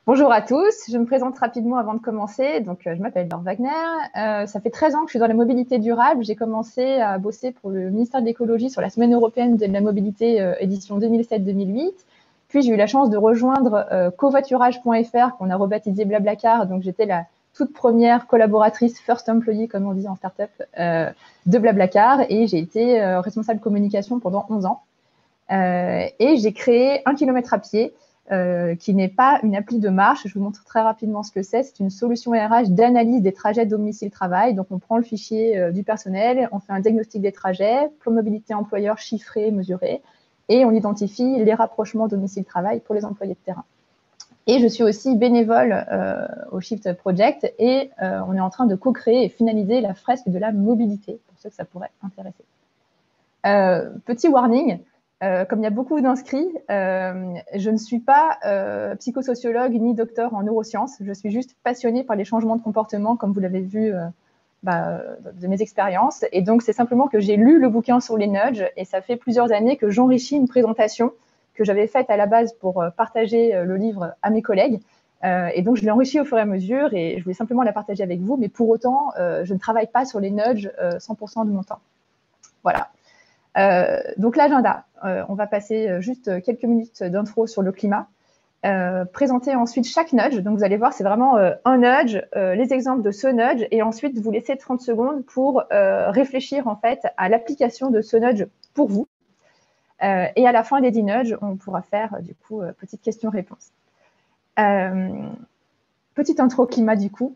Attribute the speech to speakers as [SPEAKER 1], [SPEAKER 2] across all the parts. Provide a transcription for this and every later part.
[SPEAKER 1] Bonjour à tous, je me présente rapidement avant de commencer. Je m'appelle Laure Wagner. Ça fait 13 ans que je suis dans la mobilité durable. J'ai commencé à bosser pour le ministère de l'écologie sur la Semaine européenne de la mobilité édition 2007-2008. Puis j'ai eu la chance de rejoindre covoiturage.fr qu'on a rebaptisé Blablacar. Donc j'étais la toute première collaboratrice, first employee comme on dit en start-up, de Blablacar, et j'ai été responsable communication pendant 11 ans. Et j'ai créé 1 km à pied, qui n'est pas une appli de marche. Je vous montre très rapidement ce que c'est. C'est une solution RH d'analyse des trajets domicile-travail. Donc, on prend le fichier du personnel, on fait un diagnostic des trajets, plan de mobilité employeur chiffré, mesuré, et on identifie les rapprochements domicile-travail pour les employés de terrain. Et je suis aussi bénévole au Shift Project, et on est en train de co-créer et finaliser la fresque de la mobilité, pour ceux que ça pourrait intéresser. Petit warning, comme il y a beaucoup d'inscrits, je ne suis pas psychosociologue ni docteur en neurosciences. Je suis juste passionnée par les changements de comportement, comme vous l'avez vu de mes expériences. Et donc, c'est simplement que j'ai lu le bouquin sur les nudges, et ça fait plusieurs années que j'enrichis une présentation que j'avais faite à la base pour partager le livre à mes collègues. Et donc, je l'ai enrichi au fur et à mesure, et je voulais simplement la partager avec vous. Mais pour autant, je ne travaille pas sur les nudges 100% de mon temps. Voilà. Donc l'agenda, on va passer juste quelques minutes d'intro sur le climat, présenter ensuite chaque nudge. Donc vous allez voir, c'est vraiment un nudge, les exemples de ce nudge, et ensuite vous laissez 30 secondes pour réfléchir en fait à l'application de ce nudge pour vous. Et à la fin des 10 nudges, on pourra faire du coup petite question-réponse. Petite intro climat du coup.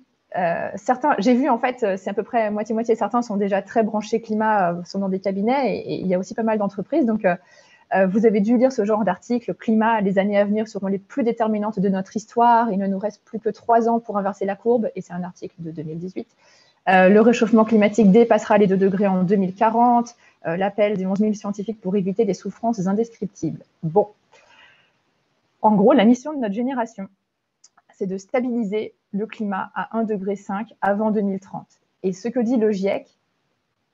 [SPEAKER 1] Certains, j'ai vu en fait, c'est à peu près moitié-moitié. Certains sont déjà très branchés climat, sont dans des cabinets, et il y a aussi pas mal d'entreprises. Donc, vous avez dû lire ce genre d'article. Climat, les années à venir seront les plus déterminantes de notre histoire. Il ne nous reste plus que 3 ans pour inverser la courbe, et c'est un article de 2018. Le réchauffement climatique dépassera les 2 degrés en 2040. L'appel des 11 000 scientifiques pour éviter des souffrances indescriptibles. Bon, en gros, la mission de notre génération, c'est de stabiliser le climat à 1,5 degré avant 2030. Et ce que dit le GIEC,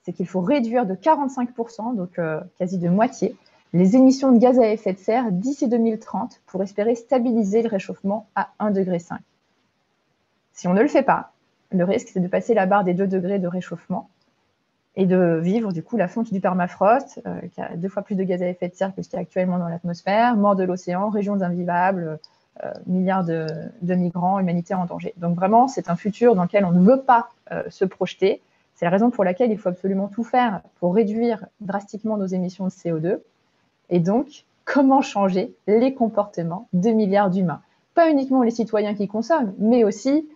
[SPEAKER 1] c'est qu'il faut réduire de 45%, donc quasi de moitié, les émissions de gaz à effet de serre d'ici 2030 pour espérer stabiliser le réchauffement à 1,5 degré. Si on ne le fait pas, le risque, c'est de passer la barre des 2 degrés de réchauffement et de vivre du coup la fonte du permafrost, qui a 2 fois plus de gaz à effet de serre que ce qu'il y a actuellement dans l'atmosphère, mort de l'océan, régions invivables, milliards de migrants, humanité en danger. Donc vraiment, c'est un futur dans lequel on ne veut pas se projeter. C'est la raison pour laquelle il faut absolument tout faire pour réduire drastiquement nos émissions de CO2. Et donc, comment changer les comportements de milliards d'humains? Pas uniquement les citoyens qui consomment, mais aussi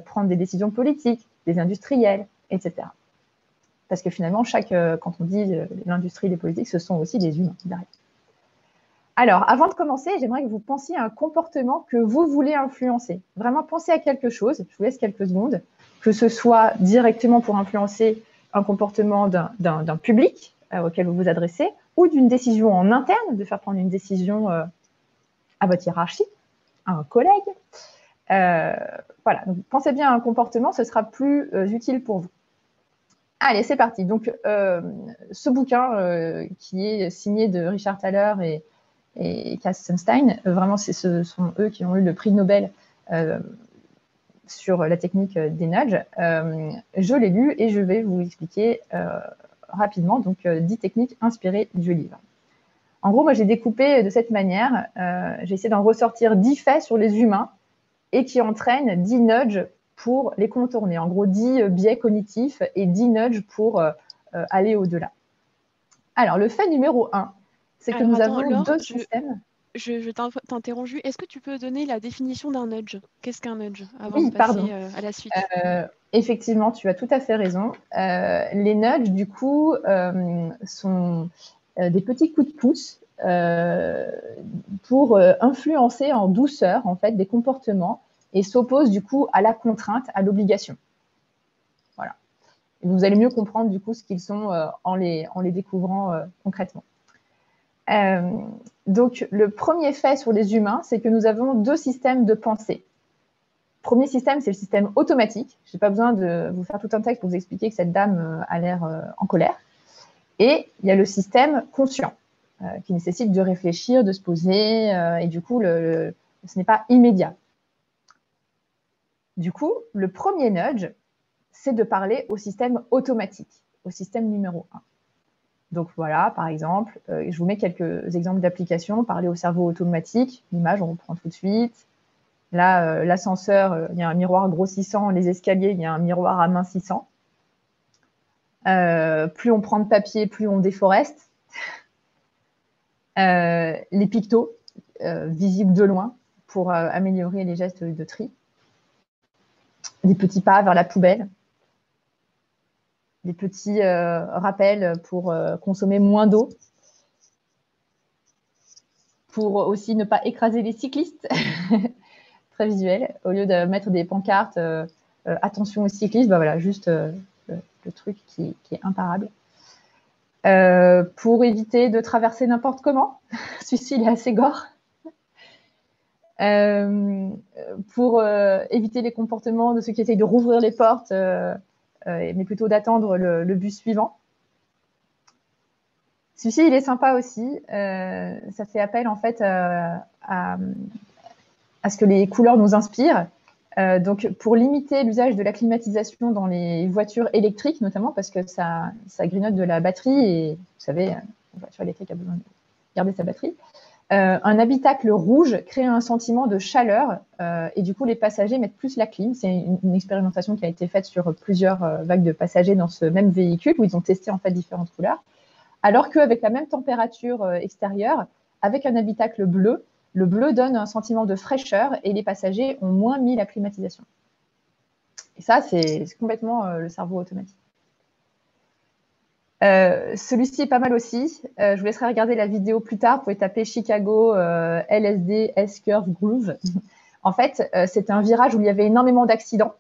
[SPEAKER 1] prendre des décisions politiques, des industriels, etc. Parce que finalement, quand on dit l'industrie, les politiques, ce sont aussi des humains derrière. Alors, avant de commencer, j'aimerais que vous pensiez à un comportement que vous voulez influencer. Vraiment, pensez à quelque chose, je vous laisse quelques secondes, que ce soit directement pour influencer un comportement d'un public auquel vous vous adressez, ou d'une décision en interne, de faire prendre une décision à votre hiérarchie, à un collègue. Voilà, donc pensez bien à un comportement, ce sera plus utile pour vous. Allez, c'est parti. Donc, ce bouquin qui est signé de Richard Thaler et Cass Sunstein, vraiment, ce sont eux qui ont eu le prix Nobel sur la technique des nudges. Je l'ai lu et je vais vous expliquer rapidement 10 techniques inspirées du livre. En gros, moi, j'ai découpé de cette manière. J'ai essayé d'en ressortir 10 faits sur les humains et qui entraînent 10 nudges pour les contourner. En gros, 10 biais cognitifs et 10 nudges pour aller au-delà. Alors, le fait numéro 1, c'est que nous avons
[SPEAKER 2] Laure,
[SPEAKER 1] 2 systèmes.
[SPEAKER 2] Je t'interromps. Est-ce que tu peux donner la définition d'un nudge? Qu'est-ce qu'un nudge avant
[SPEAKER 1] Oui,
[SPEAKER 2] de passer
[SPEAKER 1] pardon.
[SPEAKER 2] à la suite?
[SPEAKER 1] Effectivement, tu as tout à fait raison. Les nudges, du coup, sont des petits coups de pouce pour influencer en douceur, en fait, des comportements et s'opposent, du coup, à la contrainte, à l'obligation. Voilà. Et vous allez mieux comprendre, du coup, ce qu'ils sont en les découvrant concrètement. Donc, le premier fait sur les humains, c'est que nous avons 2 systèmes de pensée. Premier système, c'est le système automatique. Je n'ai pas besoin de vous faire tout un texte pour vous expliquer que cette dame a l'air en colère. Et il y a le système conscient, qui nécessite de réfléchir, de se poser, et du coup, ce n'est pas immédiat. Du coup, le premier nudge, c'est de parler au système automatique, au système numéro 1. Donc voilà, par exemple, je vous mets quelques exemples d'applications. Parler au cerveau automatique, l'image, on reprend tout de suite. Là, l'ascenseur, il y a un miroir grossissant. Les escaliers, il y a un miroir amincissant. Plus on prend de papier, plus on déforeste. Les pictos, visibles de loin, pour améliorer les gestes de tri. Les petits pas vers la poubelle. Des petits rappels pour consommer moins d'eau. Pour aussi ne pas écraser les cyclistes. Très visuel. Au lieu de mettre des pancartes attention aux cyclistes, bah voilà, juste le truc qui est imparable. Pour éviter de traverser n'importe comment. Celui-ci, il est assez gore. Pour éviter les comportements de ceux qui essayent de rouvrir les portes, mais plutôt d'attendre le bus suivant. Celui-ci, il est sympa aussi. Ça fait appel en fait à ce que les couleurs nous inspirent. Donc, pour limiter l'usage de la climatisation dans les voitures électriques, notamment parce que ça grignote de la batterie et vous savez, une voiture électrique a besoin de garder sa batterie. Un habitacle rouge crée un sentiment de chaleur et du coup, les passagers mettent plus la clim. C'est une expérimentation qui a été faite sur plusieurs vagues de passagers dans ce même véhicule où ils ont testé en fait différentes couleurs. Alors qu'avec la même température extérieure, avec un habitacle bleu, le bleu donne un sentiment de fraîcheur et les passagers ont moins mis la climatisation. Et ça, c'est complètement le cerveau automatique. Celui-ci est pas mal aussi. Je vous laisserai regarder la vidéo plus tard. Vous pouvez taper Chicago LSD S-Curve Groove. En fait, c'est un virage où il y avait énormément d'accidents.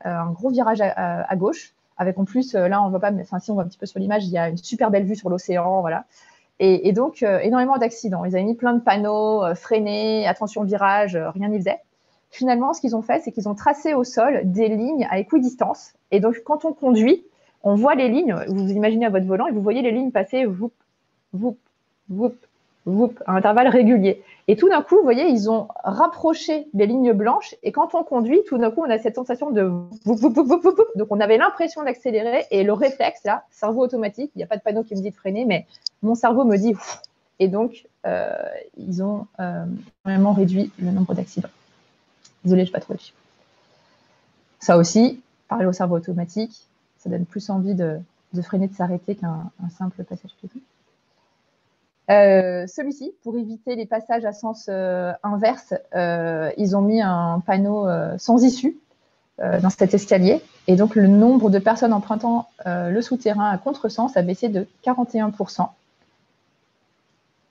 [SPEAKER 1] Un gros virage à gauche. Avec en plus, là, on voit pas, mais enfin, si on voit un petit peu sur l'image, il y a une super belle vue sur l'océan, voilà. Et donc, énormément d'accidents. Ils avaient mis plein de panneaux, freinés, attention virage, rien n'y faisait. Finalement, ce qu'ils ont fait, c'est qu'ils ont tracé au sol des lignes à équidistance. Et donc, quand on conduit, on voit les lignes, vous vous imaginez à votre volant, et vous voyez les lignes passer, whoop, whoop, whoop, whoop, à intervalles réguliers. Et tout d'un coup, vous voyez, ils ont rapproché les lignes blanches. Et quand on conduit, tout d'un coup, on a cette sensation de whoop, whoop, whoop, whoop, whoop. Donc, on avait l'impression d'accélérer. Et le réflexe, là, cerveau automatique, il n'y a pas de panneau qui me dit de freiner, mais mon cerveau me dit ouf. Et donc, ils ont vraiment réduit le nombre d'accidents. Désolée, je n'ai pas trouvé le chiffre. Ça aussi, parler au cerveau automatique, ça donne plus envie de freiner, de s'arrêter qu'un simple passage piéton. Celui-ci, pour éviter les passages à sens inverse, ils ont mis un panneau sans issue dans cet escalier. Et donc, le nombre de personnes empruntant le souterrain à contresens a baissé de 41%.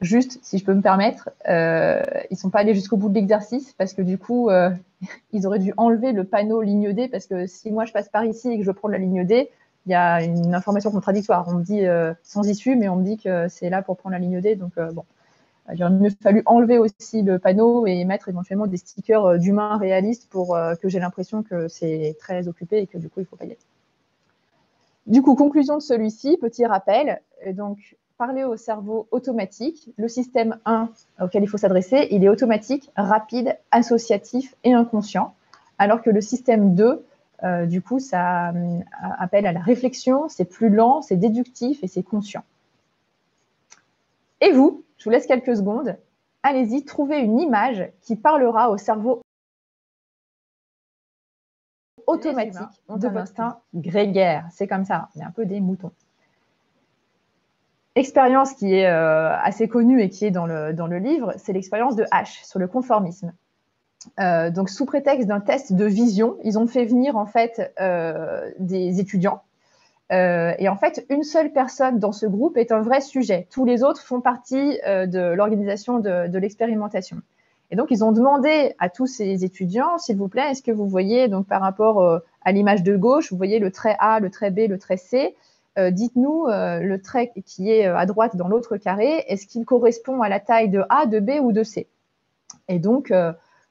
[SPEAKER 1] Juste, si je peux me permettre, ils ne sont pas allés jusqu'au bout de l'exercice parce que du coup, ils auraient dû enlever le panneau ligne D parce que si moi, je passe par ici et que je prends la ligne D, il y a une information contradictoire. On me dit sans issue, mais on me dit que c'est là pour prendre la ligne D. Donc, bon, il aurait mieux fallu enlever aussi le panneau et mettre éventuellement des stickers d'humains réalistes pour que j'ai l'impression que c'est très occupé et que du coup, il ne faut pas y aller. Du coup, conclusion de celui-ci, petit rappel. Donc, parler au cerveau automatique. Le système 1 auquel il faut s'adresser, il est automatique, rapide, associatif et inconscient. Alors que le système 2, du coup, ça appelle à la réflexion, c'est plus lent, c'est déductif et c'est conscient. Et vous, je vous laisse quelques secondes. Allez-y, trouvez une image qui parlera au cerveau automatique de votre instinct grégaire. C'est comme ça, on est un peu des moutons. Expérience qui est assez connue et qui est dans le livre, c'est l'expérience de H sur le conformisme. Donc, sous prétexte d'un test de vision, ils ont fait venir en fait des étudiants. Et en fait, une seule personne dans ce groupe est un vrai sujet. Tous les autres font partie de l'organisation de l'expérimentation. Et donc, ils ont demandé à tous ces étudiants, s'il vous plaît, est-ce que vous voyez, donc par rapport à l'image de gauche, vous voyez le trait A, le trait B, le trait C. Dites-nous le trait qui est à droite dans l'autre carré, est-ce qu'il correspond à la taille de A, de B ou de C? Et donc,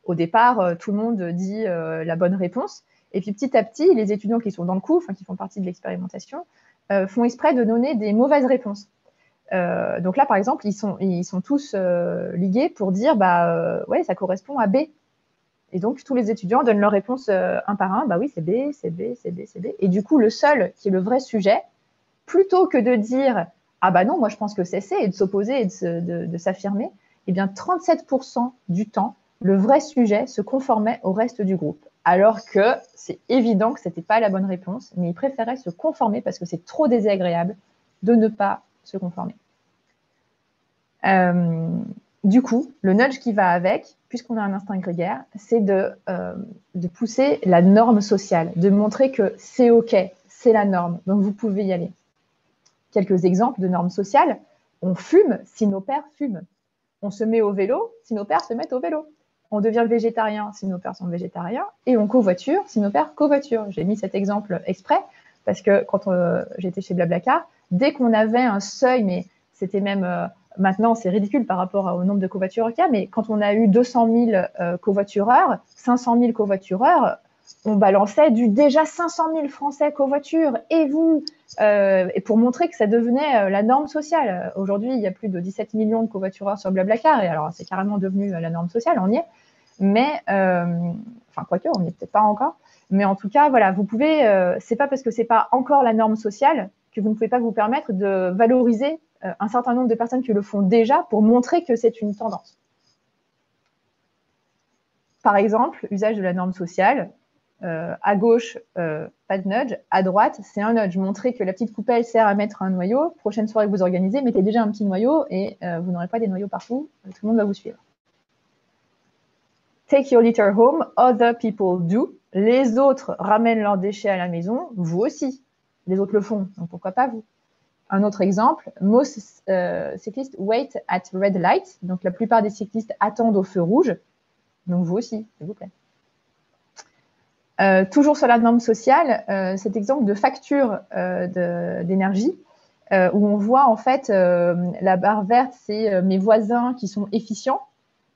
[SPEAKER 1] au départ, tout le monde dit la bonne réponse. Et puis, petit à petit, les étudiants qui sont dans le coup, qui font partie de l'expérimentation, font exprès de donner des mauvaises réponses. Donc là, par exemple, ils sont tous ligués pour dire, ouais, ça correspond à B. Et donc, tous les étudiants donnent leur réponse un par un. Bah oui, c'est B, c'est B, c'est B, c'est B. Et du coup, le seul qui est le vrai sujet, plutôt que de dire « Ah bah non, moi je pense que c'est C » et de s'opposer et de s'affirmer, eh bien 37% du temps, le vrai sujet se conformait au reste du groupe. Alors que c'est évident que ce n'était pas la bonne réponse, mais il préférait se conformer parce que c'est trop désagréable de ne pas se conformer. Du coup, le nudge qui va avec, puisqu'on a un instinct grégaire, c'est de pousser la norme sociale, de montrer que c'est OK, c'est la norme, donc vous pouvez y aller. Quelques exemples de normes sociales. On fume si nos pères fument. On se met au vélo si nos pères se mettent au vélo. On devient végétarien si nos pères sont végétariens. Et on covoiture si nos pères covoiturent. J'ai mis cet exemple exprès parce que quand j'étais chez Blablacar, dès qu'on avait un seuil, mais c'était même... maintenant, c'est ridicule par rapport au nombre de covoitureurs qu'il y a, mais quand on a eu 200 000 covoitureurs, 500 000 covoitureurs, on balançait du déjà 500 000 Français covoiturent et vous, et pour montrer que ça devenait la norme sociale. Aujourd'hui, il y a plus de 17 millions de covoitureurs sur Blablacar, et alors c'est carrément devenu la norme sociale, on y est. Mais, enfin, quoique, on n'y est peut-être pas encore. Mais en tout cas, voilà, vous pouvez, c'est pas parce que c'est pas encore la norme sociale que vous ne pouvez pas vous permettre de valoriser un certain nombre de personnes qui le font déjà pour montrer que c'est une tendance. Par exemple, usage de la norme sociale. À gauche, pas de nudge. À droite, c'est un nudge. Montrer que la petite coupelle sert à mettre un noyau. Prochaine soirée que vous organisez, mettez déjà un petit noyau et vous n'aurez pas des noyaux partout. Tout le monde va vous suivre. Take your litter home. Other people do. Les autres ramènent leurs déchets à la maison. Vous aussi. Les autres le font. Donc pourquoi pas vous? Un autre exemple, most cyclists wait at red light. Donc la plupart des cyclistes attendent au feu rouge. Donc vous aussi, s'il vous plaît. Toujours sur la norme sociale, cet exemple de facture d'énergie, où on voit en fait la barre verte, c'est mes voisins qui sont efficients,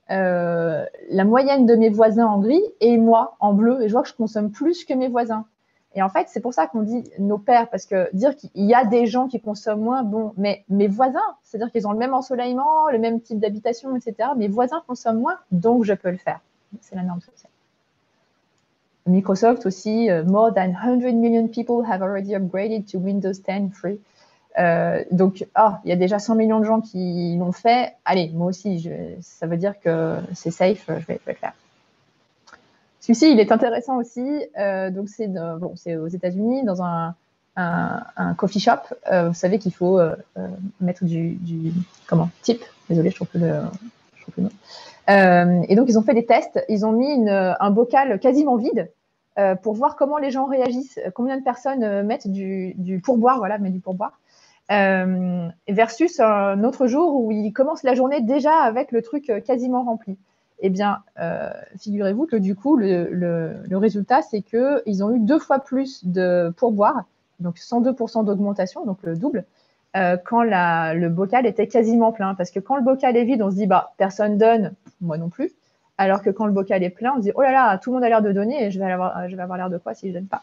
[SPEAKER 1] la moyenne de mes voisins en gris et moi en bleu, et je vois que je consomme plus que mes voisins. Et en fait, c'est pour ça qu'on dit nos pairs, parce que dire qu'il y a des gens qui consomment moins, bon, mais mes voisins, c'est-à-dire qu'ils ont le même ensoleillement, le même type d'habitation, etc. Mes voisins consomment moins, donc je peux le faire. C'est la norme sociale. Microsoft aussi, more than 100 million people have already upgraded to Windows 10 free. Donc, il y a déjà 100 millions de gens qui l'ont fait. Allez, moi aussi, ça veut dire que c'est safe, je vais le faire. Celui-ci, il est intéressant aussi. Donc, c'est aux États-Unis, dans un coffee shop. Vous savez qu'il faut mettre du tip. Désolée, je trouve plus le nom. Et donc, ils ont fait des tests. Ils ont mis un bocal quasiment vide pour voir comment les gens réagissent, combien de personnes mettent du pourboire, voilà, mettent du pourboire, versus un autre jour où ils commencent la journée déjà avec le truc quasiment rempli. Eh bien, figurez-vous que du coup, le résultat, c'est qu'ils ont eu 2 fois plus de pourboire, donc 102% d'augmentation, donc le double, quand le bocal était quasiment plein. Parce que quand le bocal est vide, on se dit, bah, personne donne, moi non plus. Alors que quand le bocal est plein, on se dit, oh là là, tout le monde a l'air de donner et je vais avoir l'air de quoi si je ne donne pas.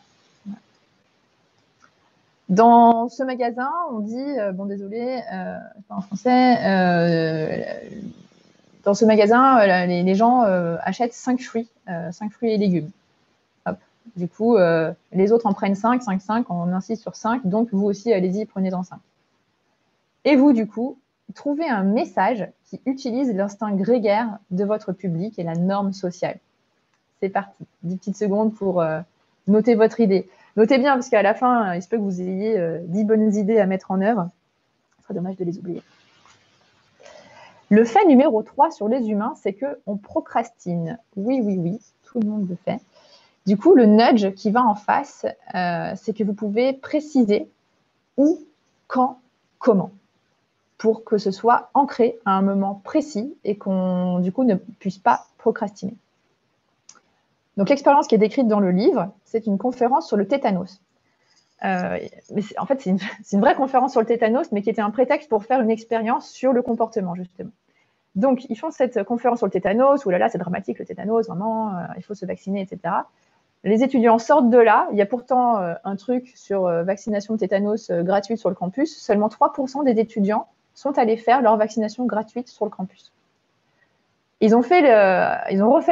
[SPEAKER 1] Dans ce magasin, on dit, bon désolé, pas en français, dans ce magasin, les gens achètent 5 fruits et légumes. Hop. Du coup, les autres en prennent 5, on insiste sur 5, donc vous aussi, allez-y, prenez-en 5. Et vous, du coup, trouvez un message qui utilise l'instinct grégaire de votre public et la norme sociale. C'est parti. 10 petites secondes pour noter votre idée. Notez bien, parce qu'à la fin, il se peut que vous ayez 10 bonnes idées à mettre en œuvre. Ce serait dommage de les oublier. Le fait numéro 3 sur les humains, c'est qu'on procrastine. Oui, tout le monde le fait. Du coup, le nudge qui va en face, c'est que vous pouvez préciser où, quand, comment, pour que ce soit ancré à un moment précis et qu'on, du coup, ne puisse pas procrastiner. Donc, l'expérience qui est décrite dans le livre, c'est une conférence sur le tétanos. Mais en fait, c'est une vraie conférence sur le tétanos, mais qui était un prétexte pour faire une expérience sur le comportement, justement. Donc, ils font cette conférence sur le tétanos, où là, c'est dramatique, le tétanos, vraiment, il faut se vacciner, etc. Les étudiants sortent de là. Il y a pourtant un truc sur vaccination de tétanos gratuite sur le campus. Seulement 3% des étudiants sont allés faire leur vaccination gratuite sur le campus. Ils ont refait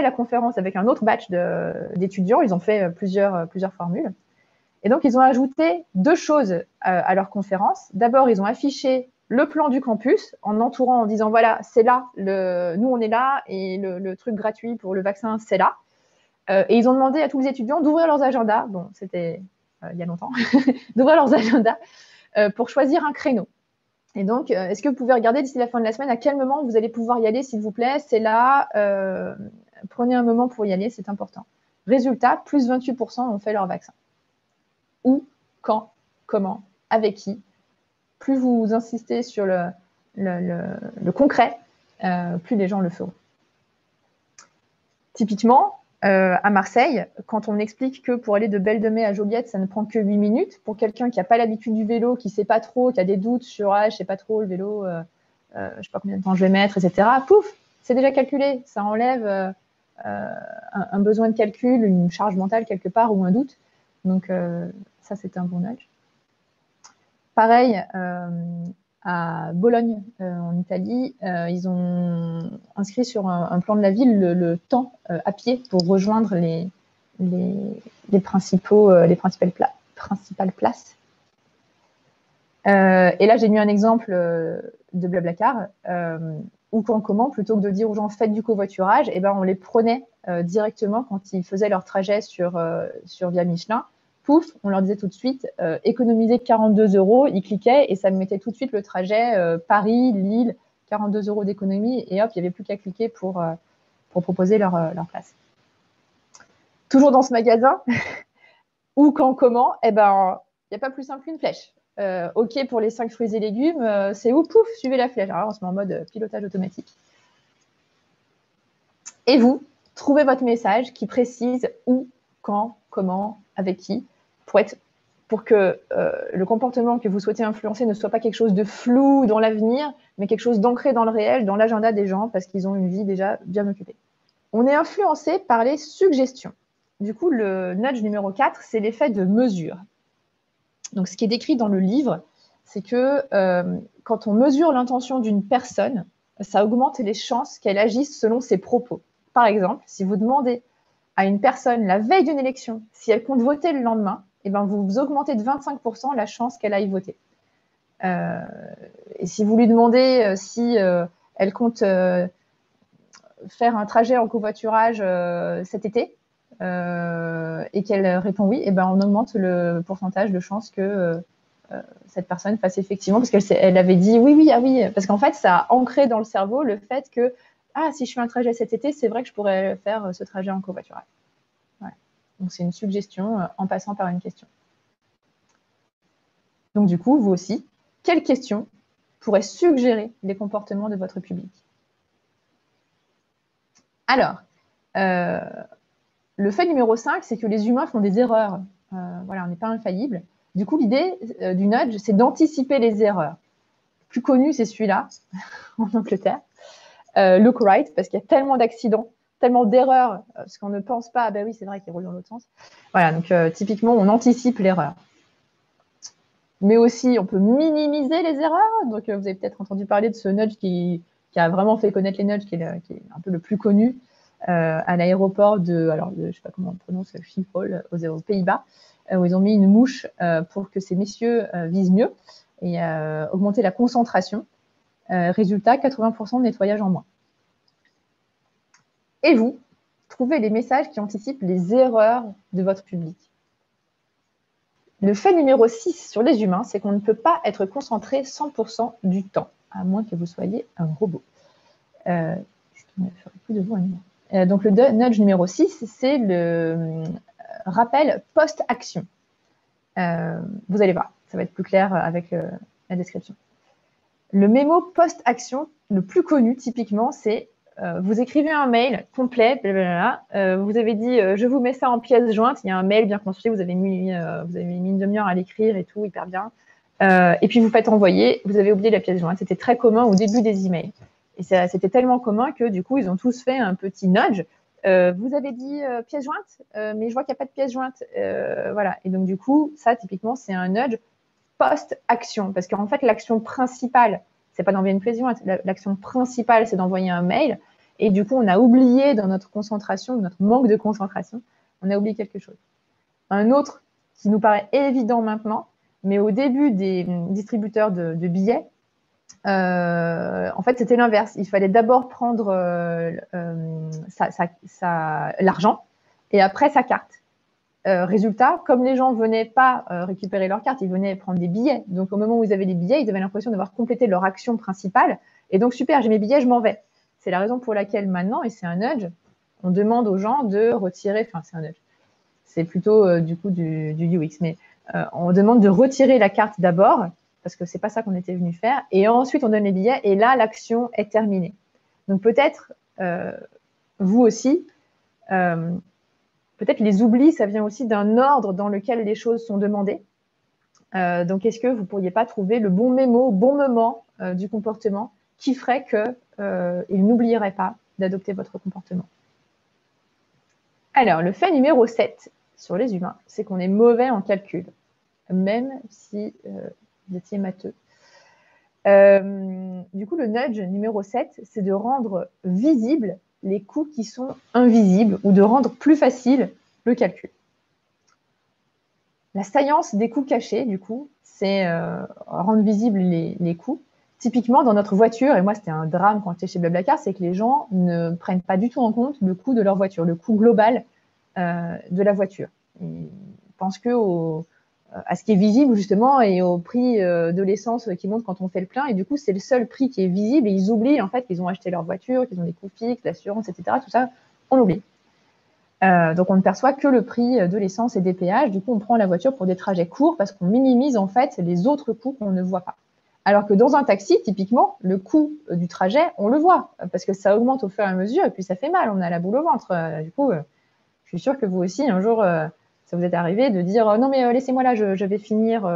[SPEAKER 1] la conférence avec un autre batch d'étudiants. Ils ont fait plusieurs formules. Et donc, ils ont ajouté 2 choses à leur conférence. D'abord, ils ont affiché le plan du campus en entourant, en disant, voilà, c'est là, nous, on est là, et le truc gratuit pour le vaccin, c'est là. Et ils ont demandé à tous les étudiants d'ouvrir leurs agendas. Bon, c'était il y a longtemps. D'ouvrir leurs agendas pour choisir un créneau. Et donc, est-ce que vous pouvez regarder d'ici la fin de la semaine à quel moment vous allez pouvoir y aller, s'il vous plaît? C'est là, prenez un moment pour y aller, c'est important. Résultat, plus 28% ont fait leur vaccin. Où, quand, comment, avec qui. Plus vous insistez sur le concret, plus les gens le feront. Typiquement, à Marseille, quand on explique que pour aller de Belle de Mai à Joliette, ça ne prend que 8 minutes, pour quelqu'un qui n'a pas l'habitude du vélo, qui ne sait pas trop, qui a des doutes sur je ne sais pas trop le vélo, je ne sais pas combien de temps je vais mettre, etc., pouf, c'est déjà calculé. Ça enlève un besoin de calcul, une charge mentale quelque part ou un doute. Donc, ça, c'est un bon nudge. Pareil, à Bologne, en Italie, ils ont inscrit sur un plan de la ville le temps à pied pour rejoindre les principales places. Et là, j'ai mis un exemple de Blablacar, où comment, plutôt que de dire aux gens faites du covoiturage, eh ben, on les prenait directement quand ils faisaient leur trajet sur Via Michelin. Pouf, on leur disait tout de suite économisez 42 €, ils cliquaient et ça me mettait tout de suite le trajet Paris, Lille, 42 € d'économie, et hop, il n'y avait plus qu'à cliquer pour proposer leur place. Toujours dans ce magasin, où, quand, comment, eh ben, il n'y a pas plus simple qu'une flèche. OK pour les 5 fruits et légumes, c'est où? Pouf, suivez la flèche. Alors, on se met en mode pilotage automatique. Et vous, trouvez votre message qui précise où, quand, comment, avec qui, pour que le comportement que vous souhaitez influencer ne soit pas quelque chose de flou dans l'avenir, mais quelque chose d'ancré dans le réel, dans l'agenda des gens, parce qu'ils ont une vie déjà bien occupée. On est influencé par les suggestions. Du coup, le nudge numéro 4, c'est l'effet de mesure. Donc, ce qui est décrit dans le livre, c'est que quand on mesure l'intention d'une personne, ça augmente les chances qu'elle agisse selon ses propos. Par exemple, si vous demandez à une personne la veille d'une élection si elle compte voter le lendemain, eh ben, vous augmentez de 25% la chance qu'elle aille voter. Et si vous lui demandez si elle compte faire un trajet en covoiturage cet été, et qu'elle répond oui, et ben, on augmente le pourcentage de chances que cette personne fasse effectivement, parce qu'elle avait dit oui, ah oui, parce qu'en fait, ça a ancré dans le cerveau le fait que si je fais un trajet cet été, c'est vrai que je pourrais faire ce trajet en covoiturage. Voilà. Donc, c'est une suggestion en passant par une question. Donc, du coup, vous aussi, quelle question pourrait suggérer les comportements de votre public? Alors, le fait numéro 5, c'est que les humains font des erreurs. Voilà, on n'est pas infaillible. Du coup, l'idée du nudge, c'est d'anticiper les erreurs. Le plus connu, c'est celui-là, en Angleterre. Look right, parce qu'il y a tellement d'accidents, tellement d'erreurs, parce qu'on ne pense pas, ben oui, c'est vrai qu'il roule dans l'autre sens. Voilà, donc typiquement, on anticipe l'erreur. Mais aussi, on peut minimiser les erreurs. Donc, vous avez peut-être entendu parler de ce nudge qui a vraiment fait connaître les nudges, qui est un peu le plus connu à l'aéroport je ne sais pas comment on prononce, Schiphol, aux Pays-Bas, où ils ont mis une mouche pour que ces messieurs visent mieux et augmenter la concentration. Résultat, 80% de nettoyage en moins. Et vous, trouvez les messages qui anticipent les erreurs de votre public. Le fait numéro 6 sur les humains, c'est qu'on ne peut pas être concentré 100% du temps, à moins que vous soyez un robot. Ce qui ne ferait plus de vous un humain. Donc, le nudge numéro 6, c'est le rappel post-action. Vous allez voir, ça va être plus clair avec la description. Le mémo post-action, le plus connu typiquement, c'est vous écrivez un mail complet, vous avez dit je vous mets ça en pièces jointes, il y a un mail bien construit, vous avez mis une demi-heure à l'écrire et tout, hyper bien. Et puis vous faites envoyer, vous avez oublié la pièce jointe. C'était très commun au début des emails. Et c'était tellement commun que du coup, ils ont tous fait un petit nudge. Vous avez dit pièce jointe, mais je vois qu'il n'y a pas de pièce jointe. Voilà. Et donc du coup, ça, typiquement, c'est un nudge post-action. Parce qu'en fait, l'action principale, c'est pas d'envoyer une pièce jointe. L'action principale, c'est d'envoyer un mail. Et du coup, on a oublié dans notre concentration, notre manque de concentration, on a oublié quelque chose. Un autre qui nous paraît évident maintenant, mais au début des distributeurs de billets, en fait, c'était l'inverse. Il fallait d'abord prendre l'argent et après sa carte. Résultat, comme les gens ne venaient pas récupérer leur carte, ils venaient prendre des billets. Donc, au moment où ils avaient les billets, ils avaient l'impression d'avoir complété leur action principale. Et donc, super, j'ai mes billets, je m'en vais. C'est la raison pour laquelle maintenant, et c'est un nudge, on demande aux gens de retirer, enfin, c'est un nudge, c'est plutôt du coup du UX, mais on demande de retirer la carte d'abord, parce que c'est pas ça qu'on était venu faire, et ensuite on donne les billets, et là, l'action est terminée. Donc, peut-être, vous aussi, peut-être les oublis, ça vient aussi d'un ordre dans lequel les choses sont demandées. Donc, est-ce que vous ne pourriez pas trouver le bon mémo, au bon moment du comportement qui ferait qu'il n'oublierait pas d'adopter votre comportement? Alors, le fait numéro 7 sur les humains, c'est qu'on est mauvais en calcul, même si vous étiez matheux. Du coup, le nudge numéro 7, c'est de rendre visibles les coûts qui sont invisibles ou de rendre plus facile le calcul. La science des coûts cachés, du coup, c'est rendre visibles les coûts. Typiquement, dans notre voiture, et moi, c'était un drame quand j'étais chez Blablacar, c'est que les gens ne prennent pas du tout en compte le coût de leur voiture, le coût global de la voiture. Ils pensent à ce qui est visible, justement, et au prix de l'essence qui monte quand on fait le plein. Et du coup, c'est le seul prix qui est visible. Et ils oublient, en fait, qu'ils ont acheté leur voiture, qu'ils ont des coûts fixes, l'assurance, etc. Tout ça, on l'oublie. Donc, on ne perçoit que le prix de l'essence et des péages. Du coup, on prend la voiture pour des trajets courts parce qu'on minimise en fait les autres coûts qu'on ne voit pas. Alors que dans un taxi, typiquement, le coût du trajet, on le voit parce que ça augmente au fur et à mesure et puis ça fait mal, on a la boule au ventre. Du coup, je suis sûre que vous aussi, un jour, ça vous est arrivé de dire non mais laissez-moi là, je vais finir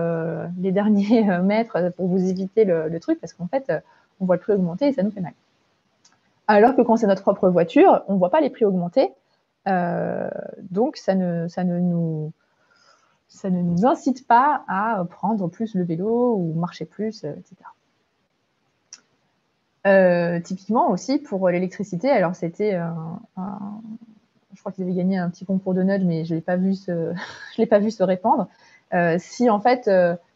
[SPEAKER 1] les derniers mètres pour vous éviter le truc parce qu'en fait, on voit le prix augmenter et ça nous fait mal. Alors que quand c'est notre propre voiture, on ne voit pas les prix augmenter. Donc, ça ne nous incite pas à prendre plus le vélo ou marcher plus, etc. Typiquement aussi pour l'électricité, alors c'était je crois qu'ils avaient gagné un petit concours de nudge, mais je l'ai pas vu se répandre. Si en fait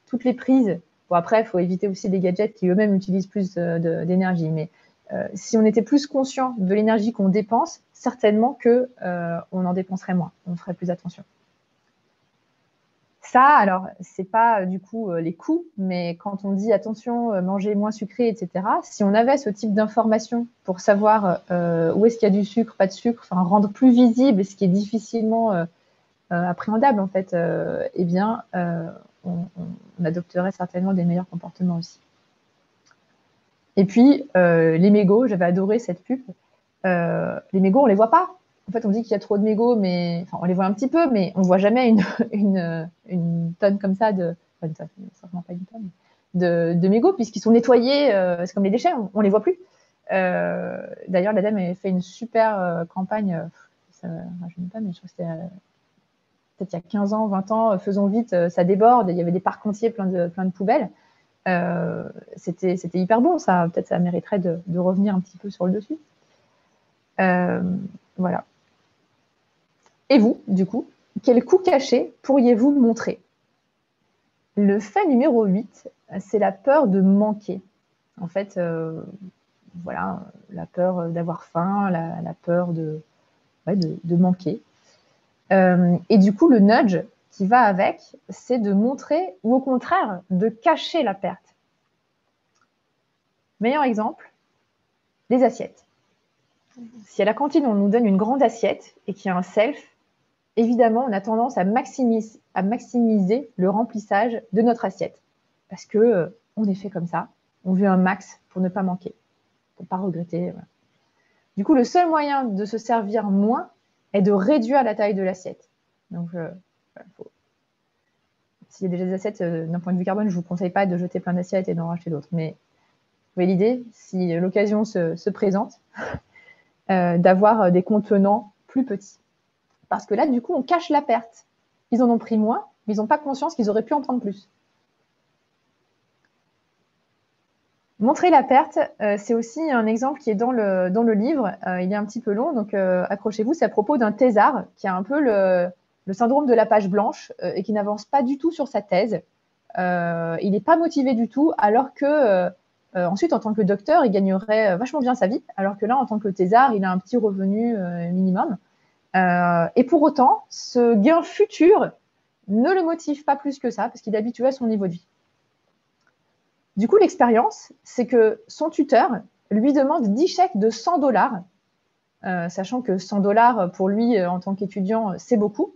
[SPEAKER 1] toutes les prises, bon après il faut éviter aussi des gadgets qui eux-mêmes utilisent plus d'énergie, mais si on était plus conscient de l'énergie qu'on dépense, certainement que on en dépenserait moins, on ferait plus attention. Ça, alors, c'est pas du coup les coûts, mais quand on dit attention, manger moins sucré, etc., si on avait ce type d'information pour savoir où est-ce qu'il y a du sucre, pas de sucre, enfin rendre plus visible ce qui est difficilement appréhendable en fait, eh bien, on adopterait certainement des meilleurs comportements aussi. Et puis, les mégots, j'avais adoré cette pub. Les mégots, on les voit pas. En fait, on dit qu'il y a trop de mégots, mais enfin, on les voit un petit peu, mais on voit jamais une tonne comme ça de, enfin, une tonne, certainement pas une tonne, de mégots puisqu'ils sont nettoyés. C'est comme les déchets, on les voit plus. D'ailleurs, la dame avait fait une super campagne. Ça, je ne sais pas, mais je crois que c'était peut-être il y a 15 ans, 20 ans. Faisons vite, ça déborde. Il y avait des parcs entiers plein de poubelles. C'était hyper bon, ça. Peut-être ça mériterait de revenir un petit peu sur le dessus. Voilà. Et vous, du coup, quel coût caché pourriez-vous montrer? Le fait numéro 8, c'est la peur de manquer. En fait, voilà, la peur d'avoir faim, la peur de manquer. Et du coup, le nudge qui va avec, c'est de montrer ou au contraire de cacher la perte. Meilleur exemple, les assiettes. Si à la cantine, on nous donne une grande assiette et qu'il y a un self, évidemment, on a tendance à maximiser le remplissage de notre assiette. Parce que on est fait comme ça. On veut un max pour ne pas manquer, pour ne pas regretter. Voilà. Du coup, le seul moyen de se servir moins est de réduire la taille de l'assiette. Donc, s'il y a déjà des assiettes, d'un point de vue carbone, je ne vous conseille pas de jeter plein d'assiettes et d'en racheter d'autres. Mais vous voyez l'idée, si l'occasion se présente, d'avoir des contenants plus petits. Parce que là, du coup, on cache la perte. Ils en ont pris moins, mais ils n'ont pas conscience qu'ils auraient pu en prendre plus. Montrer la perte, c'est aussi un exemple qui est dans le livre. Il est un petit peu long, donc accrochez-vous. C'est à propos d'un thésard qui a un peu le syndrome de la page blanche et qui n'avance pas du tout sur sa thèse. Il n'est pas motivé du tout, alors que ensuite, en tant que docteur, il gagnerait vachement bien sa vie, alors que là, en tant que thésard, il a un petit revenu minimum. Et pour autant, ce gain futur ne le motive pas plus que ça, parce qu'il est habitué à son niveau de vie. Du coup, l'expérience, c'est que son tuteur lui demande 10 chèques de 100 $, sachant que 100 $ pour lui, en tant qu'étudiant, c'est beaucoup,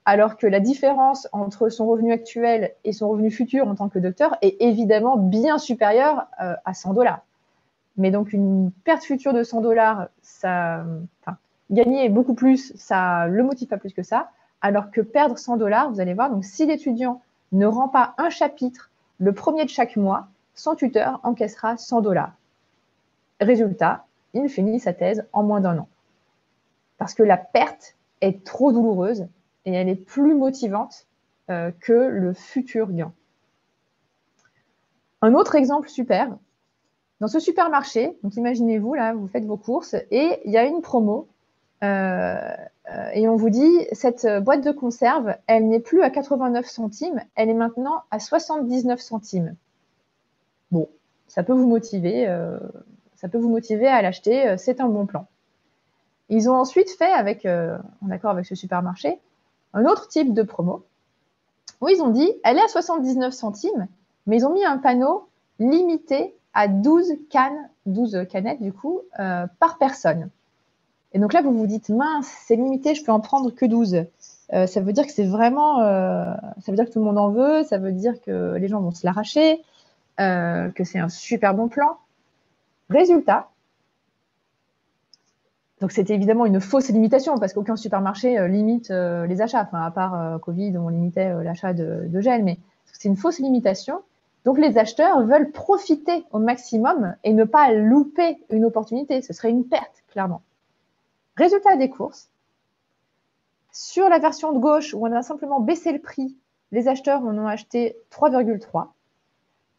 [SPEAKER 1] alors que la différence entre son revenu actuel et son revenu futur en tant que docteur est évidemment bien supérieure à 100 $. Mais donc, une perte future de 100 $, gagner beaucoup plus, ça ne le motive pas plus que ça, alors que perdre 100 $, vous allez voir, donc si l'étudiant ne rend pas un chapitre le premier de chaque mois, son tuteur encaissera 100 $. Résultat, il finit sa thèse en moins d'1 an. Parce que la perte est trop douloureuse et elle est plus motivante que le futur gain. Un autre exemple super, dans ce supermarché, donc imaginez-vous, là, vous faites vos courses et il y a une promo et on vous dit, cette boîte de conserve, elle n'est plus à 89 centimes, elle est maintenant à 79 centimes. Bon, ça peut vous motiver à l'acheter, c'est un bon plan. Ils ont ensuite fait, en accord avec ce supermarché, un autre type de promo, où ils ont dit, elle est à 79 centimes, mais ils ont mis un panneau limité à 12 canettes du coup, par personne. Et donc là, vous vous dites, mince, c'est limité, je peux en prendre que 12. Ça veut dire que c'est vraiment, ça veut dire que tout le monde en veut, ça veut dire que les gens vont se l'arracher, que c'est un super bon plan. Résultat, donc c'était évidemment une fausse limitation parce qu'aucun supermarché limite les achats, enfin à part Covid où on limitait l'achat de gel, mais c'est une fausse limitation. Donc les acheteurs veulent profiter au maximum et ne pas louper une opportunité. Ce serait une perte, clairement. Résultat des courses, sur la version de gauche où on a simplement baissé le prix, les acheteurs en ont acheté 3,3,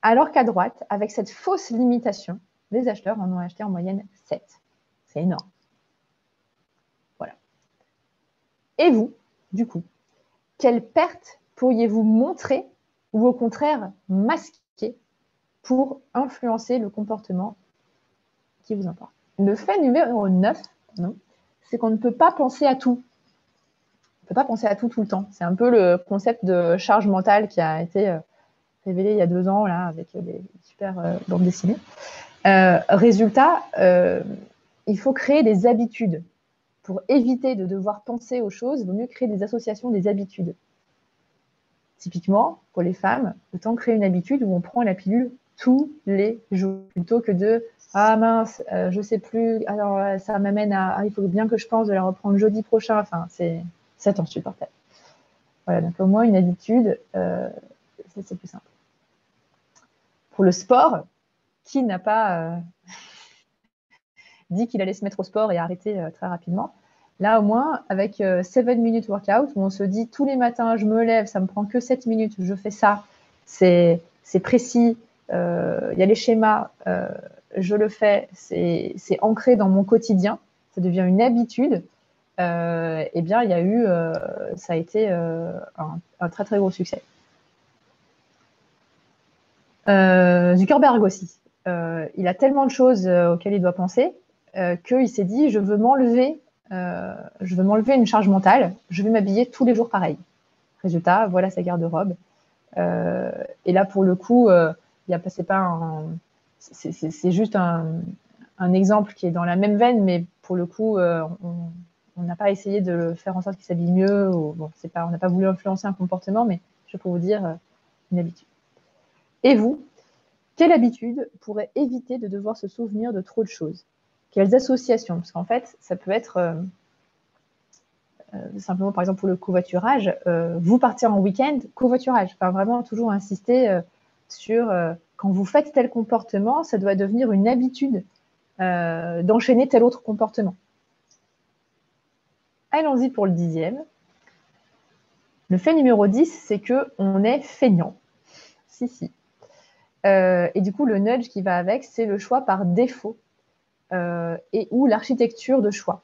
[SPEAKER 1] alors qu'à droite, avec cette fausse limitation, les acheteurs en ont acheté en moyenne 7. C'est énorme. Voilà. Et vous, du coup, quelle perte pourriez-vous montrer ou au contraire masquer pour influencer le comportement qui vous importe? Le fait numéro 9, c'est qu'on ne peut pas penser à tout. On ne peut pas penser à tout le temps. C'est un peu le concept de charge mentale qui a été révélé il y a 2 ans là, avec des super bandes dessinées. Résultat, il faut créer des habitudes. Pour éviter de devoir penser aux choses, il vaut mieux créer des associations, des habitudes. Typiquement, pour les femmes, autant créer une habitude où on prend la pilule tous les jours, plutôt que de « Ah mince, je sais plus, alors ça m'amène à il faut bien que je pense de la reprendre jeudi prochain ». Enfin, c'est insupportable. Voilà, donc au moins une habitude, c'est plus simple. Pour le sport, qui n'a pas dit qu'il allait se mettre au sport et arrêter très rapidement? Là, au moins, avec 7 minutes workout, où on se dit tous les matins, je me lève, ça me prend que 7 minutes, je fais ça, c'est précis, y a les schémas, je le fais, c'est ancré dans mon quotidien, ça devient une habitude, eh bien, il y a eu, ça a été un très très gros succès. Zuckerberg aussi, il a tellement de choses auxquelles il doit penser qu'il s'est dit, je veux m'enlever une charge mentale, je vais m'habiller tous les jours pareil. Résultat, voilà sa garde-robe. Et là, pour le coup, c'est juste un exemple qui est dans la même veine, mais pour le coup, on n'a pas essayé de faire en sorte qu'il s'habille mieux. On n'a pas voulu influencer un comportement, mais je peux vous dire une habitude. Et vous, quelle habitude pourrait éviter de devoir se souvenir de trop de choses? Quelles associations? Parce qu'en fait, ça peut être simplement, par exemple, pour le covoiturage, vous partez en week-end, covoiturage. Enfin, vraiment, toujours insister sur quand vous faites tel comportement, ça doit devenir une habitude d'enchaîner tel autre comportement. Allons-y pour le 10e. Le fait numéro 10, c'est qu'on est feignant. Si. Et du coup, le nudge qui va avec, c'est le choix par défaut et ou l'architecture de choix.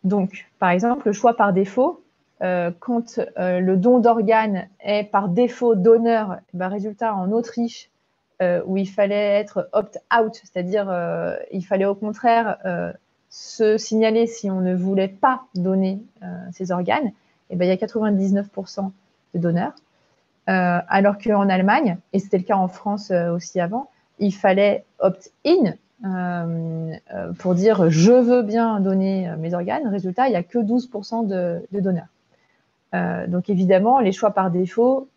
[SPEAKER 1] Donc, par exemple, le choix par défaut, quand le don d'organes est par défaut donneur, ben, résultat en Autriche, où il fallait être opt-out, c'est-à-dire il fallait au contraire se signaler si on ne voulait pas donner ses organes, et ben, il y a 99% de donneurs. Alors qu'en Allemagne, et c'était le cas en France aussi avant, il fallait opt-in pour dire je veux bien donner mes organes. Résultat, il n'y a que 12% de donneurs. Donc évidemment, les choix par défaut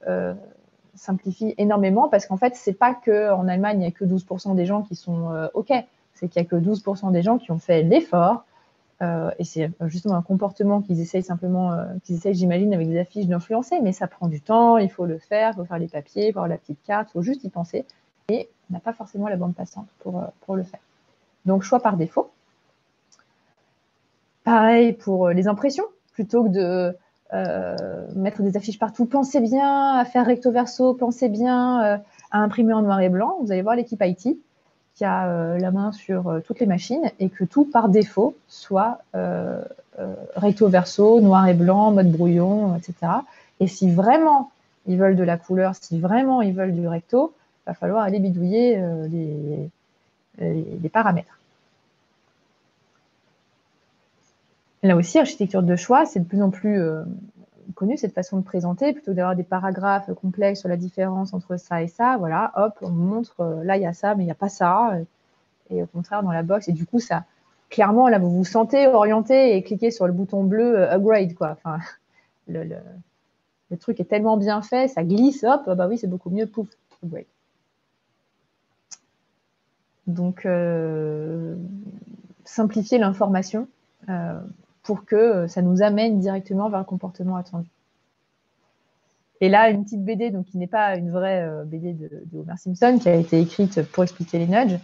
[SPEAKER 1] simplifient énormément parce qu'en fait, c'est pas qu'en Allemagne, il n'y a que 12% des gens qui sont OK, c'est qu'il n'y a que 12% des gens qui ont fait l'effort. Et c'est justement un comportement qu'ils essayent simplement, j'imagine, avec des affiches d'influencer, mais ça prend du temps, il faut le faire, il faut faire les papiers, il faut avoir la petite carte, il faut juste y penser. Et on n'a pas forcément la bande passante pour le faire. Donc, choix par défaut. Pareil pour les impressions, plutôt que de mettre des affiches partout, pensez bien à faire recto verso, pensez bien à imprimer en noir et blanc. Vous allez voir l'équipe IT qui a la main sur toutes les machines et que tout par défaut soit recto verso, noir et blanc, mode brouillon, etc. Et si vraiment ils veulent de la couleur, si vraiment ils veulent du recto, il va falloir aller bidouiller les paramètres. Là aussi, architecture de choix, c'est de plus en plus connu cette façon de présenter, plutôt que d'avoir des paragraphes complexes sur la différence entre ça et ça. Voilà, hop, on montre, là, il y a ça, mais il n'y a pas ça. Et au contraire, dans la box. Et du coup, ça, clairement, là, vous vous sentez orienté et cliquez sur le bouton bleu upgrade, quoi. Enfin, le truc est tellement bien fait, ça glisse, hop, bah oui, c'est beaucoup mieux, pouf, upgrade. Donc, simplifier l'information pour que ça nous amène directement vers le comportement attendu. Et là, une petite BD, donc qui n'est pas une vraie BD de Homer Simpson, qui a été écrite pour expliquer les nudges.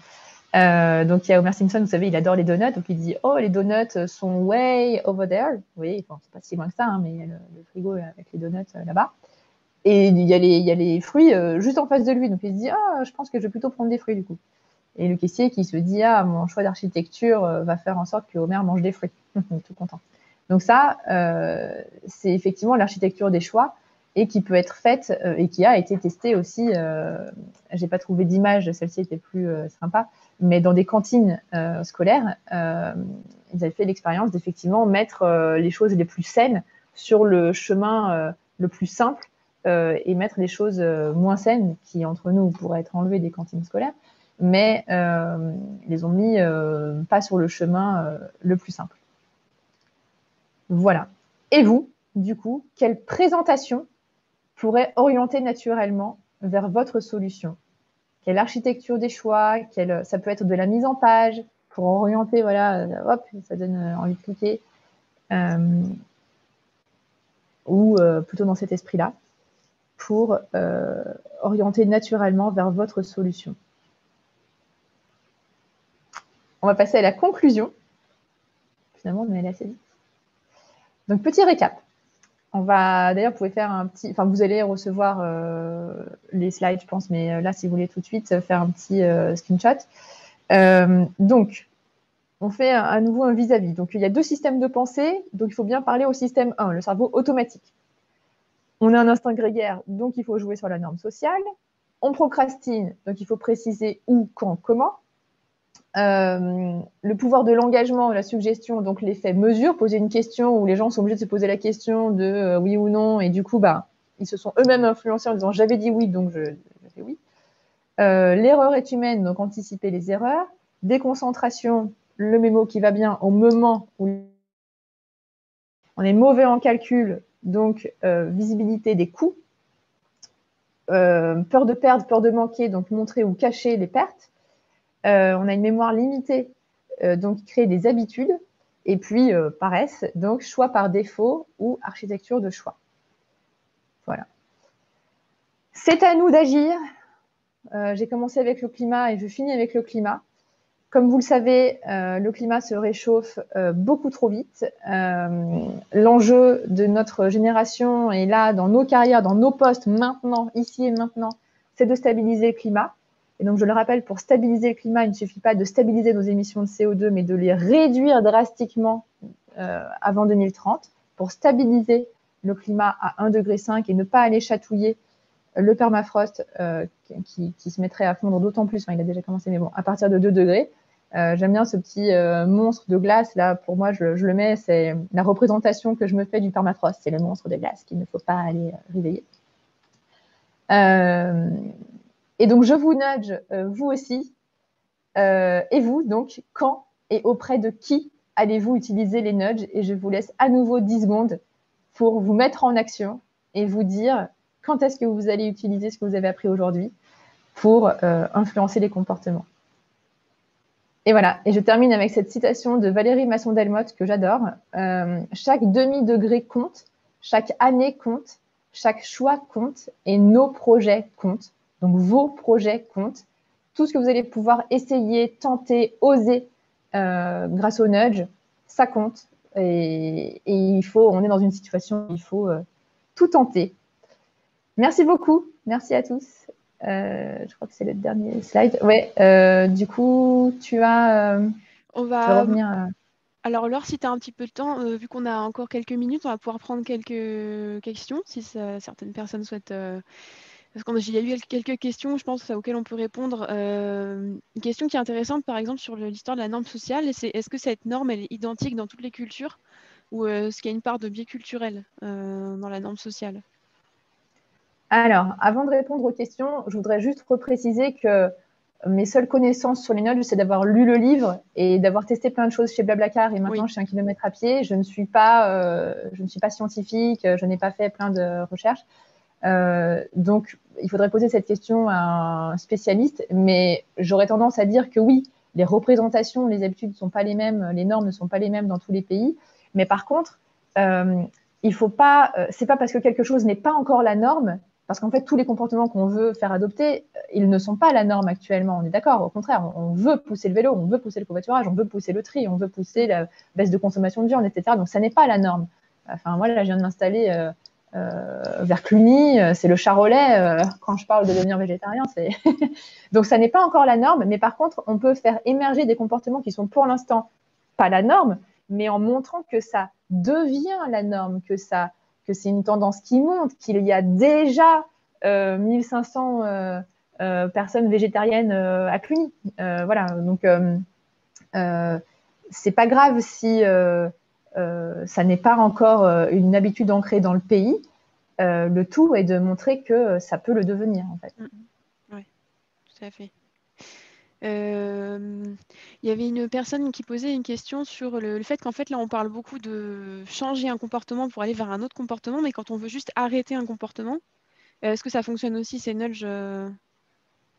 [SPEAKER 1] Donc, il y a Homer Simpson, vous savez, il adore les donuts. Donc, il dit « Oh, les donuts sont way over there ». Vous voyez, enfin, c'est pas si loin que ça, hein, mais il y a le frigo avec les donuts là-bas. Et il y a les fruits juste en face de lui. Donc, il se dit « Ah, je pense que je vais plutôt prendre des fruits, du coup ». Et le caissier qui se dit « Ah, mon choix d'architecture va faire en sorte que Homer mange des fruits ». Tout content. Donc ça, c'est effectivement l'architecture des choix et qui peut être faite et qui a été testée aussi. J'ai pas trouvé d'image, celle-ci était plus sympa, mais dans des cantines scolaires, ils avaient fait l'expérience d'effectivement mettre les choses les plus saines sur le chemin le plus simple et mettre les choses moins saines qui, entre nous, pourraient être enlevées des cantines scolaires, mais les ont mis pas sur le chemin le plus simple. Voilà. Et vous, du coup, quelle présentation pourrait orienter naturellement vers votre solution? Quelle architecture des choix? Ça peut être de la mise en page pour orienter, voilà, hop, ça donne envie de cliquer. Ou plutôt dans cet esprit-là, pour orienter naturellement vers votre solution. On va passer à la conclusion. Finalement, on est allé assez vite. Donc, petit récap. On va, d'ailleurs, vous pouvez faire un petit, enfin, vous allez recevoir les slides, je pense, mais là, si vous voulez tout de suite faire un petit screenshot. Donc, on fait à nouveau un vis-à-vis. Donc, il y a deux systèmes de pensée, donc il faut bien parler au système 1, le cerveau automatique. On a un instinct grégaire, donc il faut jouer sur la norme sociale. On procrastine, donc il faut préciser où, quand, comment. Le pouvoir de l'engagement, la suggestion, donc l'effet mesure, poser une question où les gens sont obligés de se poser la question de oui ou non, et du coup, bah, ils se sont eux-mêmes influencés en disant j'avais dit oui, donc je fais oui. L'erreur est humaine, donc anticiper les erreurs. Déconcentration, le mémo qui va bien au moment où on est mauvais en calcul, donc visibilité des coûts. Peur de perdre, peur de manquer, donc montrer ou cacher les pertes. On a une mémoire limitée, donc créer des habitudes. Et puis, paresse, donc choix par défaut ou architecture de choix. Voilà. C'est à nous d'agir. J'ai commencé avec le climat et je finis avec le climat. Comme vous le savez, le climat se réchauffe beaucoup trop vite. L'enjeu de notre génération est là, dans nos carrières, dans nos postes, maintenant, ici et maintenant, c'est de stabiliser le climat. Et donc, je le rappelle, pour stabiliser le climat, il ne suffit pas de stabiliser nos émissions de CO2, mais de les réduire drastiquement avant 2030 pour stabiliser le climat à 1,5 degré et ne pas aller chatouiller le permafrost qui se mettrait à fondre d'autant plus, enfin, il a déjà commencé, mais bon, à partir de 2 degrés. J'aime bien ce petit monstre de glace, là, pour moi, je le mets, c'est la représentation que je me fais du permafrost, c'est le monstre de glace qu'il ne faut pas aller réveiller. Et donc, je vous nudge, vous aussi, et vous, donc, quand et auprès de qui allez-vous utiliser les nudges? Et je vous laisse à nouveau 10 secondes pour vous mettre en action et vous dire quand est-ce que vous allez utiliser ce que vous avez appris aujourd'hui pour influencer les comportements. Et voilà, et je termine avec cette citation de Valérie Masson-Delmotte que j'adore. Chaque demi-degré compte, chaque année compte, chaque choix compte et nos projets comptent. Donc vos projets comptent. Tout ce que vous allez pouvoir essayer, tenter, oser grâce au nudge, ça compte. Et on est dans une situation où il faut tout tenter. Merci beaucoup. Merci à tous. Je crois que c'est le dernier slide. Ouais, du coup, tu vas revenir.
[SPEAKER 2] Alors Laure, si tu as un petit peu de temps, vu qu'on a encore quelques minutes, on va pouvoir prendre quelques questions si certaines personnes souhaitent. Parce qu'il y a eu quelques questions, je pense, auxquelles on peut répondre. Une question qui est intéressante, par exemple, sur l'histoire de la norme sociale, c'est est-ce que cette norme elle est identique dans toutes les cultures ou est-ce qu'il y a une part de biais culturel dans la norme sociale?
[SPEAKER 1] Alors, avant de répondre aux questions, je voudrais juste repréciser que mes seules connaissances sur les nudges, c'est d'avoir lu le livre et d'avoir testé plein de choses chez Blablacar. Et maintenant, je suis 1 kilomètre à pied. Je ne suis pas scientifique. Je n'ai pas fait plein de recherches. Donc, il faudrait poser cette question à un spécialiste. Mais j'aurais tendance à dire que oui, les représentations, les habitudes ne sont pas les mêmes, les normes ne sont pas les mêmes dans tous les pays. Mais par contre, il faut pas. C'est pas parce que quelque chose n'est pas encore la norme. Parce qu'en fait, tous les comportements qu'on veut faire adopter, ils ne sont pas la norme actuellement. On est d'accord. Au contraire, on veut pousser le vélo, on veut pousser le covoiturage, on veut pousser le tri, on veut pousser la baisse de consommation de viande, etc. Donc, ça n'est pas la norme. Enfin, moi, là, je viens de m'installer vers Cluny. C'est le Charolais. Quand je parle de devenir végétarien, c'est donc ça n'est pas encore la norme. Mais par contre, on peut faire émerger des comportements qui sont pour l'instant pas la norme, mais en montrant que ça devient la norme, que c'est une tendance qui monte, qu'il y a déjà 1500 personnes végétariennes à Cluny. Voilà, donc c'est pas grave si ça n'est pas encore une habitude ancrée dans le pays. Le tout est de montrer que ça peut le devenir, en fait.
[SPEAKER 2] Oui, tout à fait. Il y avait une personne qui posait une question sur le fait qu'en fait, là, on parle beaucoup de changer un comportement pour aller vers un autre comportement, mais quand on veut juste arrêter un comportement, est-ce que ça fonctionne aussi, ces nudges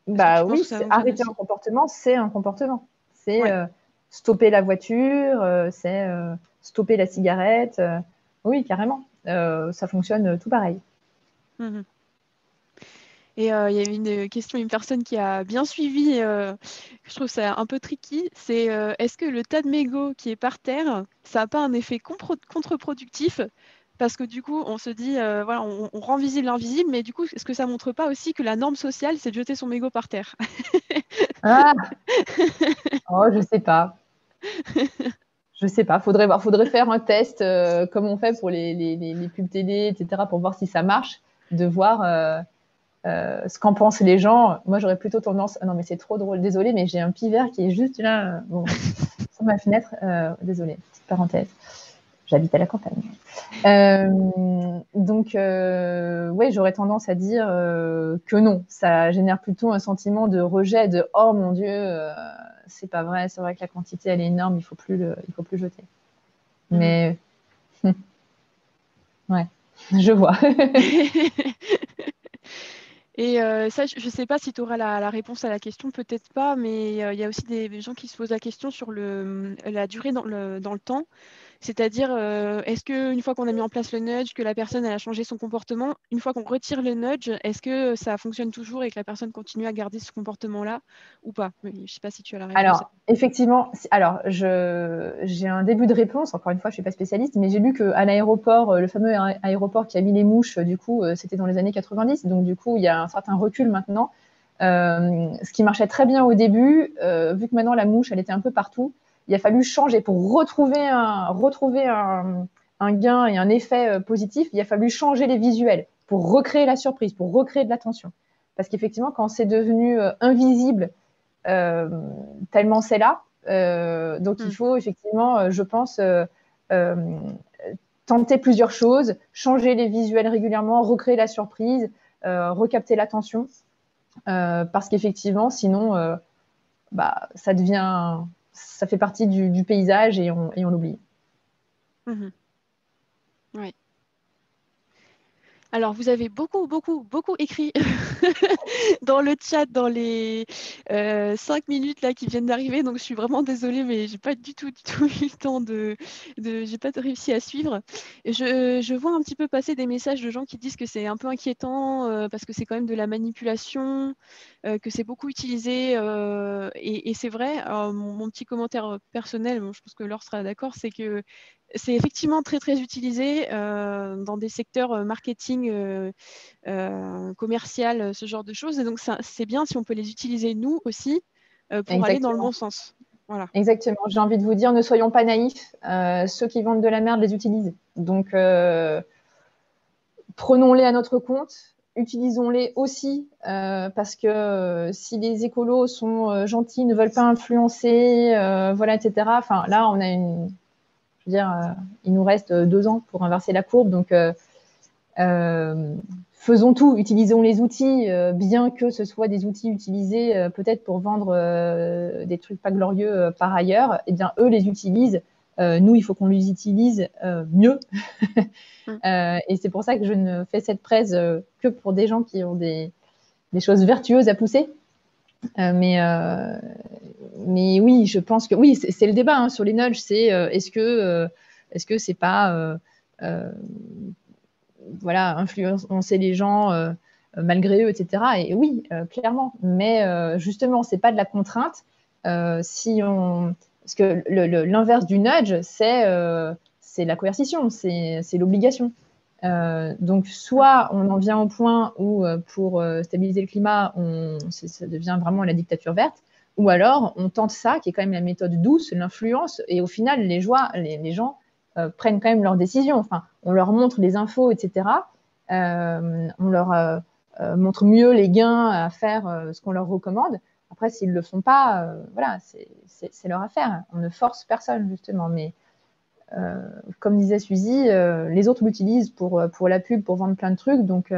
[SPEAKER 1] Bah oui, arrêter un comportement, c'est un comportement. C'est stopper la voiture, c'est stopper la cigarette. Oui, carrément. Ça fonctionne tout pareil.
[SPEAKER 2] Mmh. Et il y avait une personne qui a bien suivi, je trouve ça un peu tricky, c'est est-ce que le tas de mégots qui est par terre, ça n'a pas un effet contre-productif? Parce que du coup, on se dit, voilà, on rend visible l'invisible, mais du coup, est-ce que ça ne montre pas aussi que la norme sociale, c'est de jeter son mégot par terre?
[SPEAKER 1] Ah oh, je sais pas. Je sais pas. Faudrait faire un test comme on fait pour les pubs télé, etc., pour voir si ça marche, de voir ce qu'en pensent les gens. Moi, j'aurais plutôt tendance. Ah non, mais c'est trop drôle. Désolée, mais j'ai un pivert qui est juste là, bon, sur ma fenêtre. Désolée, petite parenthèse. J'habite à la campagne. Donc, oui, j'aurais tendance à dire que non. Ça génère plutôt un sentiment de rejet, de oh mon Dieu, c'est pas vrai. C'est vrai que la quantité elle est énorme. Il faut plus jeter. Mais ouais, je vois.
[SPEAKER 2] Et ça, je ne sais pas si tu auras la réponse à la question, peut-être pas, mais il y a aussi des gens qui se posent la question sur la durée dans le temps. C'est-à-dire, est-ce qu'une fois qu'on a mis en place le nudge, que la personne elle a changé son comportement, une fois qu'on retire le nudge, est-ce que ça fonctionne toujours et que la personne continue à garder ce comportement-là ou pas? Je ne sais pas si tu as la réponse.
[SPEAKER 1] Alors, effectivement, alors j'ai un début de réponse. Encore une fois, je suis pas spécialiste, mais j'ai lu qu'à l'aéroport, le fameux aéroport qui a mis les mouches, du coup, c'était dans les années 90. Donc, du coup, il y a un certain recul maintenant. Ce qui marchait très bien au début, vu que maintenant la mouche, elle était un peu partout, il a fallu changer pour retrouver un gain et un effet positif. Il a fallu changer les visuels pour recréer la surprise, pour recréer de l'attention. Parce qu'effectivement, quand c'est devenu invisible, euh, tellement c'est là, donc il faut effectivement, je pense, euh, tenter plusieurs choses, changer les visuels régulièrement, recréer la surprise, recapter l'attention. Parce qu'effectivement, sinon, bah, ça fait partie du paysage et on l'oublie.
[SPEAKER 2] Ouais. Alors, vous avez beaucoup, beaucoup, beaucoup écrit dans le chat dans les 5 minutes là qui viennent d'arriver. Donc, je suis vraiment désolée, mais j'ai pas du tout eu le temps j'ai pas réussi à suivre. Je vois un petit peu passer des messages de gens qui disent que c'est un peu inquiétant parce que c'est quand même de la manipulation, que c'est beaucoup utilisé. Et c'est vrai, mon petit commentaire personnel, bon, je pense que Laure sera d'accord, c'est que c'est effectivement très, très utilisé dans des secteurs marketing, commercial, ce genre de choses. Et donc, c'est bien si on peut les utiliser nous aussi pour aller dans le
[SPEAKER 1] Exactement.
[SPEAKER 2] bon sens. Voilà.
[SPEAKER 1] Exactement. J'ai envie de vous dire, ne soyons pas naïfs. Ceux qui vendent de la merde les utilisent. Donc, prenons-les à notre compte, utilisons-les aussi, parce que si les écolos sont gentils, ne veulent pas influencer, voilà, etc. Enfin, là, je veux dire, il nous reste 2 ans pour inverser la courbe, donc faisons tout, utilisons les outils, bien que ce soit des outils utilisés peut-être pour vendre des trucs pas glorieux par ailleurs, eh bien eux les utilisent. Nous, il faut qu'on les utilise mieux. Et c'est pour ça que je ne fais cette presse que pour des gens qui ont des choses vertueuses à pousser. Mais oui, je pense que oui, c'est le débat hein, sur les nudges. C'est est-ce que c'est pas voilà influencer les gens malgré eux, etc. Et oui, clairement. Mais justement, c'est pas de la contrainte. Si on parce que l'inverse du nudge, c'est la coercition, c'est l'obligation. Donc, soit on en vient au point où, pour stabiliser le climat, ça devient vraiment la dictature verte, ou alors on tente ça, qui est quand même la méthode douce, l'influence, et au final, les gens prennent quand même leurs décisions. Enfin, on leur montre les infos, etc. On leur montre mieux les gains à faire ce qu'on leur recommande. Après, s'ils ne le font pas, voilà, c'est leur affaire. On ne force personne, justement, mais comme disait Suzy, les autres l'utilisent pour la pub, pour vendre plein de trucs. Donc,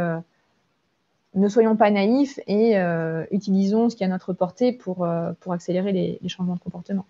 [SPEAKER 1] ne soyons pas naïfs et utilisons ce qui est à notre portée pour accélérer les changements de comportement.